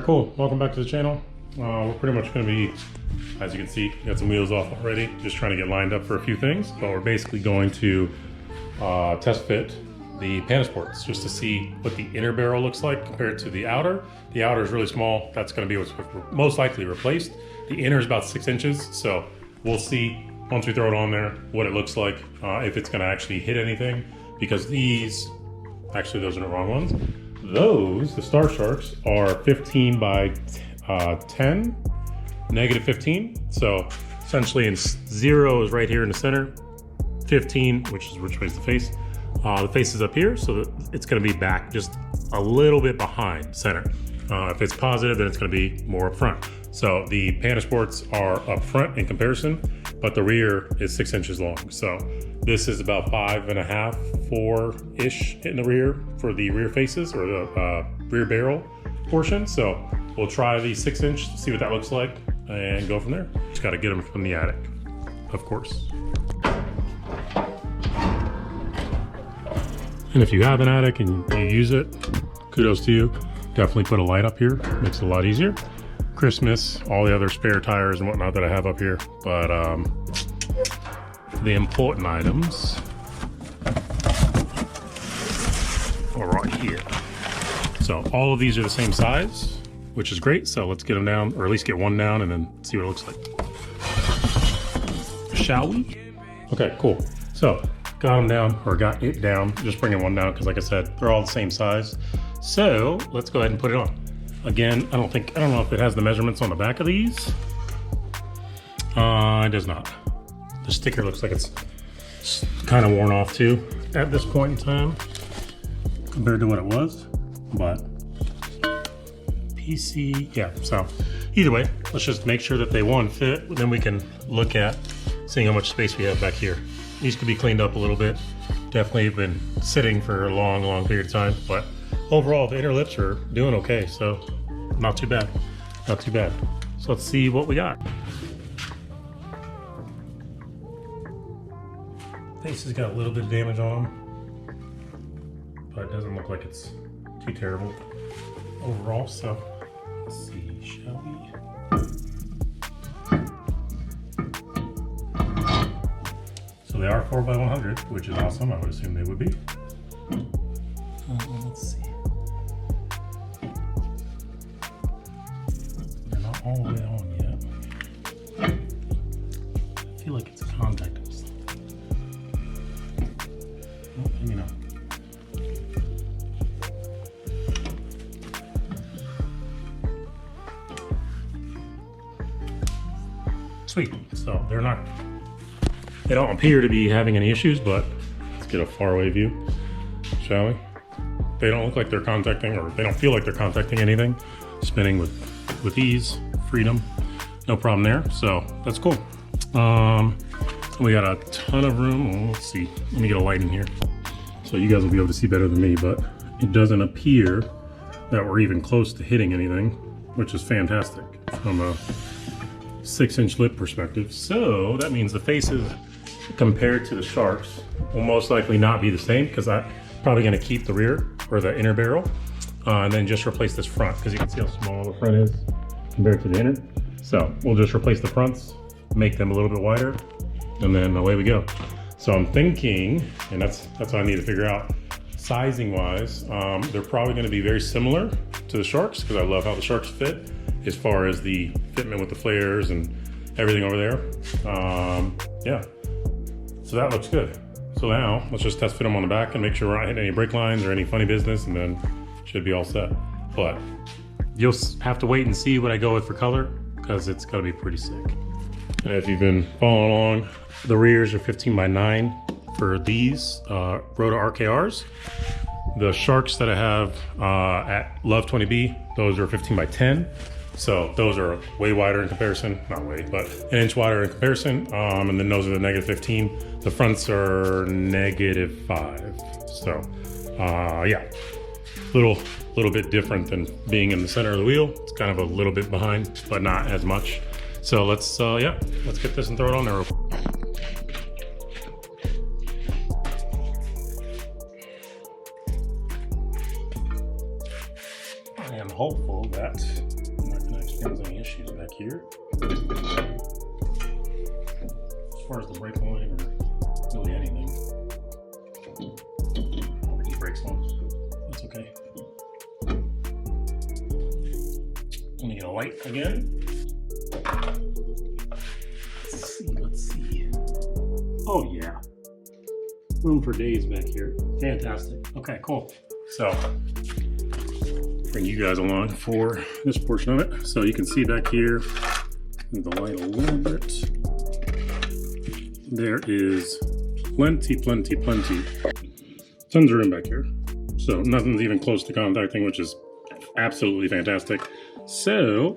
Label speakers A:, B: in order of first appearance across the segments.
A: cool. Welcome back to the channel. We're pretty much going to be, as you can see, got some wheels off already. Just trying to get lined up for a few things, but we're basically going to test fit the Panasports just to see what the inner barrel looks like compared to the outer. The outer is really small. That's going to be what's most likely replaced. The inner is about 6 inches, so we'll see once we throw it on there what it looks like, if it's going to actually hit anything, because these, actually those are the wrong ones. Those, the Star Sharks, are 15 by 10, negative 15. So essentially, in 0 is right here in the center, 15, which is which way's the face. The face is up here, so it's going to be back just a little bit behind center. If it's positive, then it's going to be more up front. So the Panasports are up front in comparison, but the rear is 6 inches long. So this is about 5.5, 4-ish in the rear for the rear faces, or the rear barrel portion. So we'll try the 6 inch, see what that looks like, and go from there. Just got to get them from the attic, of course. And if you have an attic and you use it, kudos to you. Definitely put a light up here, makes it a lot easier. Christmas, all the other spare tires and whatnot that I have up here. But the important items are right here. So all of these are the same size, which is great. So let's get them down, or at least get one down, and then see what it looks like. Shall we? Okay, cool. So got them down, or got it down. Just bringing one down because, like I said, they're all the same size. So let's go ahead and put it on. Again, I don't know if it has the measurements on the back of these. It does not. The sticker looks like it's kind of worn off too at this point in time compared to what it was, but PC, yeah. So either way, let's just make sure that they fit. Then we can look at seeing how much space we have back here. These could be cleaned up a little bit. Definitely been sitting for a long period of time, but overall the inner lips are doing okay, so not too bad, not too bad. So let's see what we got. Face has got a little bit of damage on them, but it doesn't look like it's too terrible overall. So let's see, shall we? So they are 4x100, which is awesome. I would assume they would be. Let's see. They're not all the way on yet. I feel like it's a contact or something. Oh, maybe not. Sweet. So they don't appear to be having any issues, but let's get a faraway view, shall we? They don't look like they're contacting, or they don't feel like they're contacting anything. Spinning with ease, freedom, no problem there. So that's cool. We got a ton of room. Oh, let's see. Let me get a light in here, so you guys will be able to see better than me. But it doesn't appear that we're even close to hitting anything, which is fantastic from a 6-inch lip perspective. So that means the faces compared to the Sharks will most likely not be the same, because I'm probably going to keep the rear, or the inner barrel, and then just replace this front, because you can see how small the front is compared to the inner. So we'll just replace the fronts, make them a little bit wider, and then away we go. So I'm thinking, and that's what I need to figure out, sizing wise, they're probably going to be very similar to the Sharks, because I love how the Sharks fit as far as the fitment with the flares and everything over there. Yeah, so that looks good. So now let's just test fit them on the back and make sure we're not hitting any brake lines or any funny business, and then should be all set. But you'll have to wait and see what I go with for color, because it's gotta be pretty sick. And if you've been following along, the rears are 15x9 for these Roto RKRs. The Sharks that I have at Love 20B, those are 15x10. So those are way wider in comparison, not way, but an inch wider in comparison. And then those are the negative 15. The fronts are negative 5. So yeah, little bit different than being in the center of the wheel. It's kind of a little bit behind, but not as much. So let's yeah, let's get this and throw it on there real quick. I am hopeful that understands any issues back here. As far as the brake line or really anything. He brakes on. That's okay. Let me get a light again. Let's see. Oh yeah. Room for days back here. Fantastic. Okay, cool. So, bring you guys along for this portion of it. So you can see back here, move the light a little bit. There is plenty tons of room back here. So nothing's even close to contacting, which is absolutely fantastic. So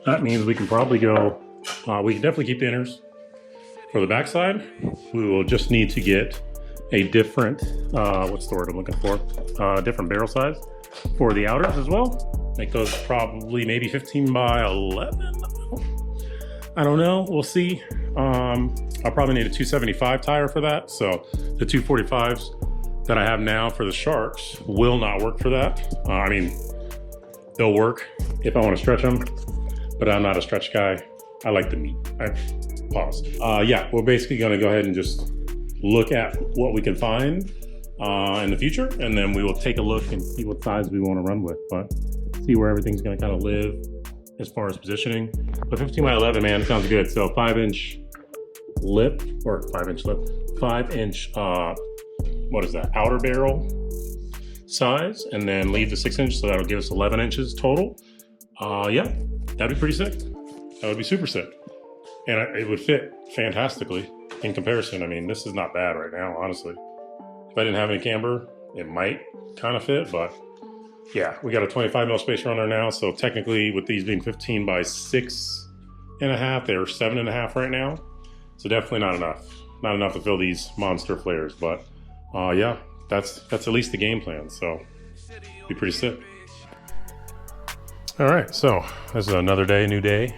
A: that means we can probably go, we can definitely keep the inners. For the backside, we will just need to get a different, what's the word I'm looking for? Different barrel size for the outers as well. Make those probably maybe 15 by 11. I don't know, we'll see. I'll probably need a 275 tire for that. So the 245s that I have now for the Sharks will not work for that. I mean, they'll work if I want to stretch them, but I'm not a stretch guy. I like the meat. Pause. Yeah, we're basically gonna go ahead and just look at what we can find in the future, and then we will take a look and see what size we want to run with, but see where everything's going to kind of live as far as positioning. But 15 by 11, man, sounds good. So 5-inch lip, or 5-inch lip, 5-inch, what is that, outer barrel size, and then leave the 6-inch, so that'll give us 11 inches total. Yeah, that'd be pretty sick. That would be super sick. And it would fit fantastically in comparison. I mean, this is not bad right now, honestly. If I didn't have any camber, it might kind of fit, but yeah, we got a 25 mil spacer on there now. So technically with these being 15 by 6.5, they're 7.5 right now. So definitely not enough. Not enough to fill these monster flares, but yeah, that's at least the game plan. So be pretty sick. All right, so this is another day, new day.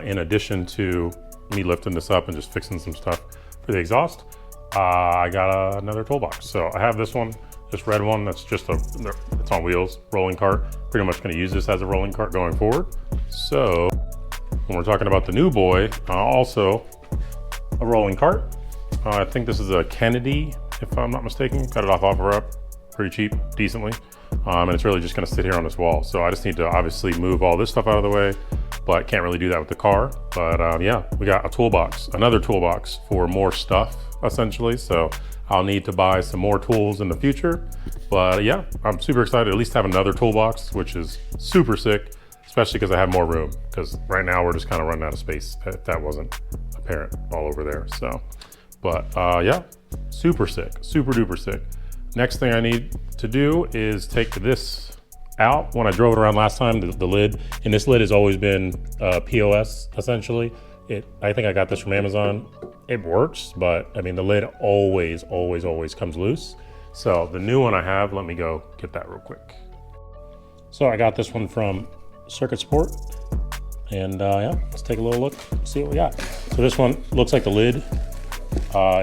A: In addition to me lifting this up and just fixing some stuff for the exhaust, I got another toolbox. So I have this one, this red one that's just it's on wheels, rolling cart. Pretty much gonna use this as a rolling cart going forward. So when we're talking about the new boy, also a rolling cart. I think this is a Kennedy, if I'm not mistaken. Got it off OfferUp, pretty cheap, decently. And it's really just gonna sit here on this wall. So I just need to obviously move all this stuff out of the way, but can't really do that with the car. But yeah, we got a toolbox, another toolbox for more stuff, essentially. So I'll need to buy some more tools in the future. But yeah, I'm super excited to at least have another toolbox, which is super sick, especially because I have more room. Because right now we're just kind of running out of space. That wasn't apparent all over there. So, but yeah, super sick, super duper sick. Next thing I need to do is take this out. When I drove it around last time, the lid, and this lid has always been POS essentially. I think I got this from Amazon. It works, but I mean the lid always comes loose. So the new one I have, let me go get that real quick. So I got this one from Circuit Sport, and yeah, let's take a little look, see what we got. So this one looks like the lid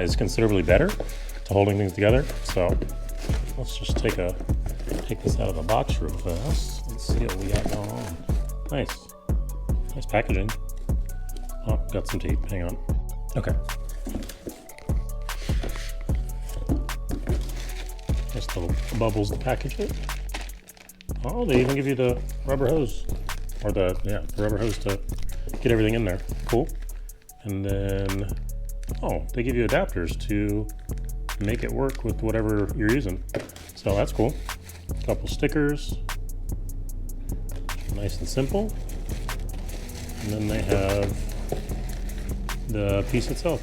A: is considerably better to holding things together. So let's just take this out of the box real fast. Let's see what we got going on. Nice packaging. Oh, got some tape, hang on. Okay. Just little bubbles to package it. Oh, they even give you the rubber hose, or the rubber hose to get everything in there. Cool. And then, oh, they give you adapters to make it work with whatever you're using. So that's cool. A couple stickers, nice and simple. And then they have the piece itself.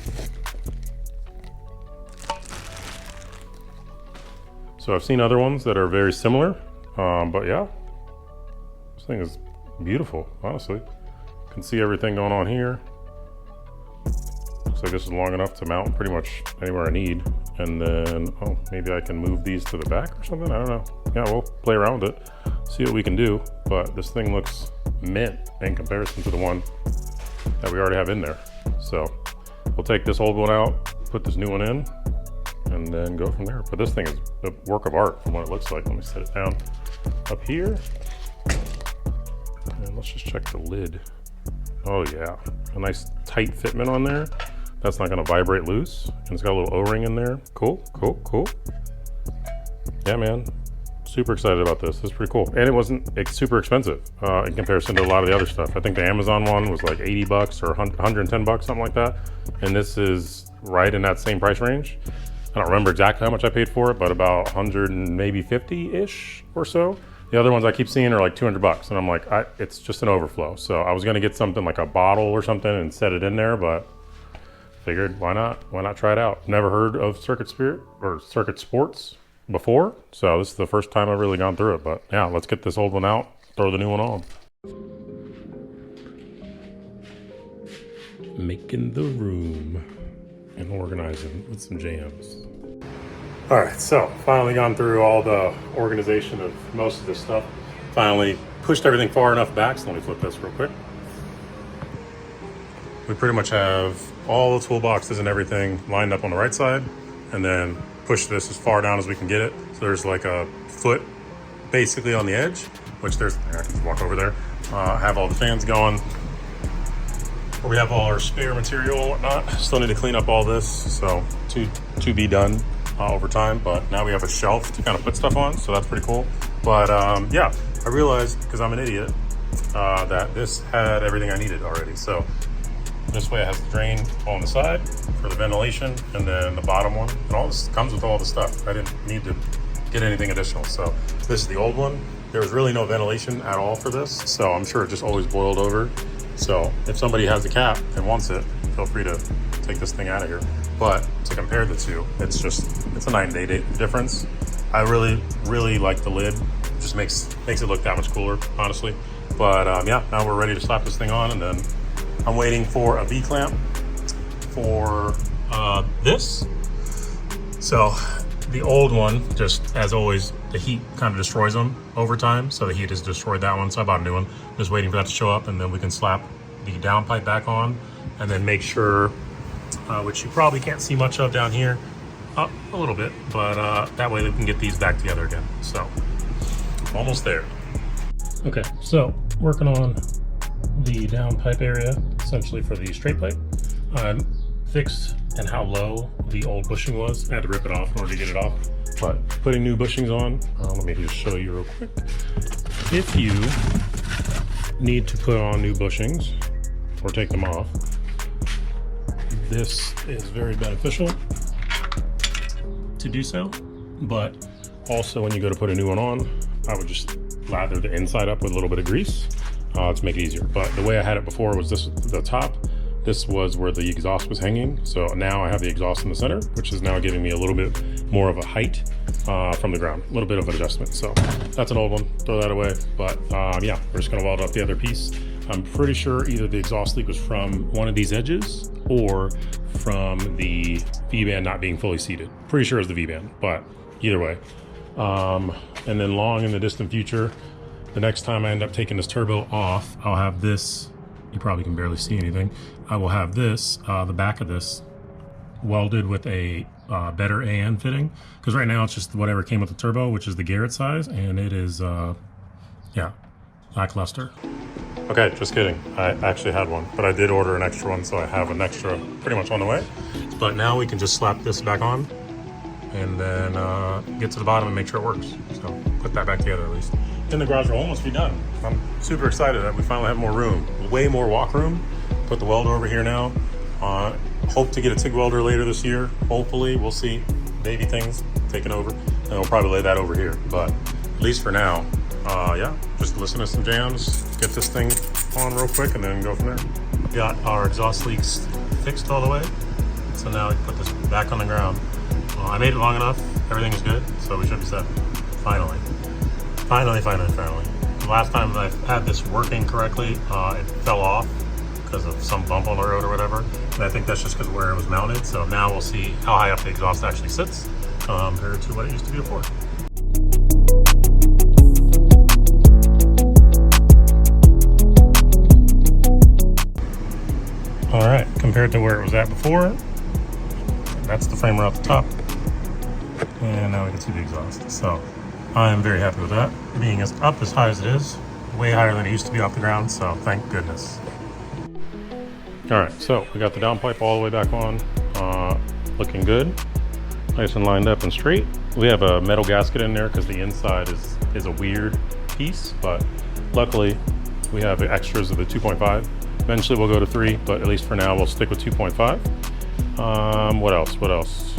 A: So I've seen other ones that are very similar, but yeah, this thing is beautiful, honestly. You can see everything going on here. Looks like this is long enough to mount pretty much anywhere I need. And then, oh, maybe I can move these to the back or something, I don't know. Yeah, we'll play around with it, see what we can do. But this thing looks mint in comparison to the one that we already have in there. So we'll take this old one out, put this new one in, and then go from there. But this thing is a work of art from what it looks like. Let me set it down up here. And let's just check the lid. Oh yeah, a nice tight fitment on there. That's not gonna vibrate loose. And it's got a little O-ring in there. Cool, cool, cool. Yeah, man, super excited about this. This is pretty cool. And it wasn't super expensive in comparison to a lot of the other stuff. I think the Amazon one was like 80 bucks or 110 bucks, something like that. And this is right in that same price range. I don't remember exactly how much I paid for it, but about 100 and maybe 50-ish or so. The other ones I keep seeing are like 200 bucks. And I'm like, it's just an Overflow. So I was gonna get something like a bottle or something and set it in there, but figured why not? Why not try it out? Never heard of Circuit Spirit or Circuit Sports before. So this is the first time I've really gone through it, but yeah, let's get this old one out, throw the new one on. Making the room and organizing with some jams. All right, so finally gone through all the organization of most of this stuff. Finally pushed everything far enough back, so let me flip this real quick. We pretty much have all the toolboxes and everything lined up on the right side, and then push this as far down as we can get it. So there's like a foot basically on the edge, which there's, I can just walk over there. Have all the fans going. We have all our spare material and whatnot. Still need to clean up all this, so to be done over time. But now we have a shelf to kind of put stuff on, so that's pretty cool. But yeah, I realized, because I'm an idiot, that this had everything I needed already. So this way it has the drain on the side for the ventilation, and then the bottom one, and all this comes with all the stuff. I didn't need to get anything additional. So this is the old one. There was really no ventilation at all for this, so I'm sure it just always boiled over. So if somebody has the cap and wants it, feel free to take this thing out of here. But to compare the two, it's a night and day difference. I really like the lid. It just makes it look that much cooler, honestly. But yeah, now we're ready to slap this thing on, and then I'm waiting for a V-clamp for this. So the old one, just as always, the heat kind of destroys them over time. So the heat has destroyed that one. So I bought a new one. Just waiting for that to show up, and then we can slap the downpipe back on, and then make sure, which you probably can't see much of down here, a little bit, but that way we can get these back together again. So almost there. Okay, so working on the downpipe area, essentially for the straight pipe. Fixed and how low the old bushing was. I had to rip it off in order to get it off. But putting new bushings on, let me just show you real quick. If you need to put on new bushings or take them off, this is very beneficial to do so. But also when you go to put a new one on, I would just lather the inside up with a little bit of grease to make it easier. But the way I had it before was this, the top. This was where the exhaust was hanging. So now I have the exhaust in the center, which is now giving me a little bit more of a height from the ground, a little bit of an adjustment. So that's an old one, throw that away. But yeah, we're just gonna weld up the other piece. I'm pretty sure either the exhaust leak was from one of these edges or from the V-band not being fully seated. Pretty sure it's the V-band, but either way. And then long in the distant future, the next time I end up taking this turbo off, I'll have this, you probably can barely see anything. I will have this, the back of this, welded with a better AN fitting. Because right now it's just whatever came with the turbo, which is the Garrett size, and it is, yeah, lackluster. Okay, just kidding. I actually had one, but I did order an extra one, so I have an extra pretty much on the way. But now we can just slap this back on, and then get to the bottom and make sure it works. So put that back together at least. In the garage will almost be done. I'm super excited that we finally have more room, way more walk room. Put the welder over here now. Hope to get a TIG welder later this year. Hopefully, we'll see. Baby things taking over, and we'll probably lay that over here. But at least for now, yeah, just listen to some jams, get this thing on real quick, and then go from there. Got our exhaust leaks fixed all the way, so now we can put this back on the ground. I made it long enough. Everything is good, so we should be set. Finally. Finally. The last time I had this working correctly, it fell off because of some bump on the road or whatever. And I think that's just because where it was mounted. So now we'll see how high up the exhaust actually sits compared to what it used to be before. All right, compared to where it was at before, that's the framer out the top. And now we can see the exhaust. So I am very happy with that. Being as up as high as it is, way higher than it used to be off the ground, so thank goodness. All right, so we got the downpipe all the way back on, looking good. Nice and lined up and straight. We have a metal gasket in there because the inside is a weird piece, but luckily we have the extras of the 2.5. Eventually we'll go to 3, but at least for now we'll stick with 2.5. What else?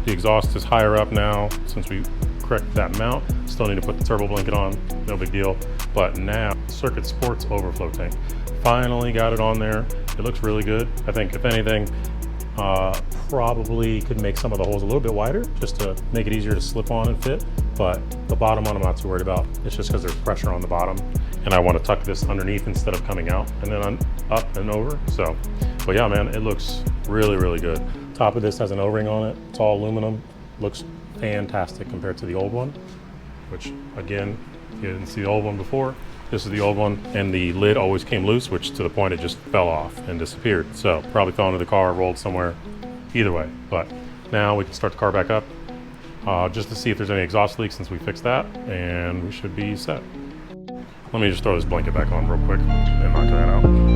A: The exhaust is higher up now since we corrected that mount. Still need to put the turbo blanket on, no big deal. But now, Circuit Sports overflow tank. Finally got it on there. It looks really good. I think if anything, probably could make some of the holes a little bit wider just to make it easier to slip on and fit. But the bottom one I'm not too worried about. It's just because there's pressure on the bottom and I want to tuck this underneath instead of coming out and then up and over. So, but yeah, man, it looks really, really good. Top of this has an O-ring on it. It's all aluminum. Looks fantastic compared to the old one, which again, if you didn't see the old one before, this is the old one, and the lid always came loose, which to the point it just fell off and disappeared. So probably fell into the car, rolled somewhere, either way. But now we can start the car back up just to see if there's any exhaust leaks since we fixed that, and we should be set. Let me just throw this blanket back on real quick and knock that out.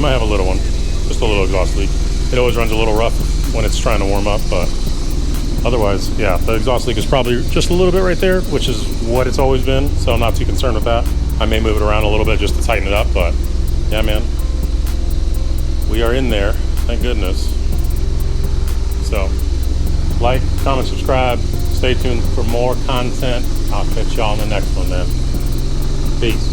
A: Might have a little one, just a little exhaust leak. It always runs a little rough when it's trying to warm up, but otherwise, yeah, the exhaust leak is probably just a little bit right there, which is what it's always been, so I'm not too concerned with that. I may move it around a little bit just to tighten it up, but yeah, man, we are in there, thank goodness. So, like, comment, subscribe, stay tuned for more content. I'll catch y'all in the next one, man. Peace.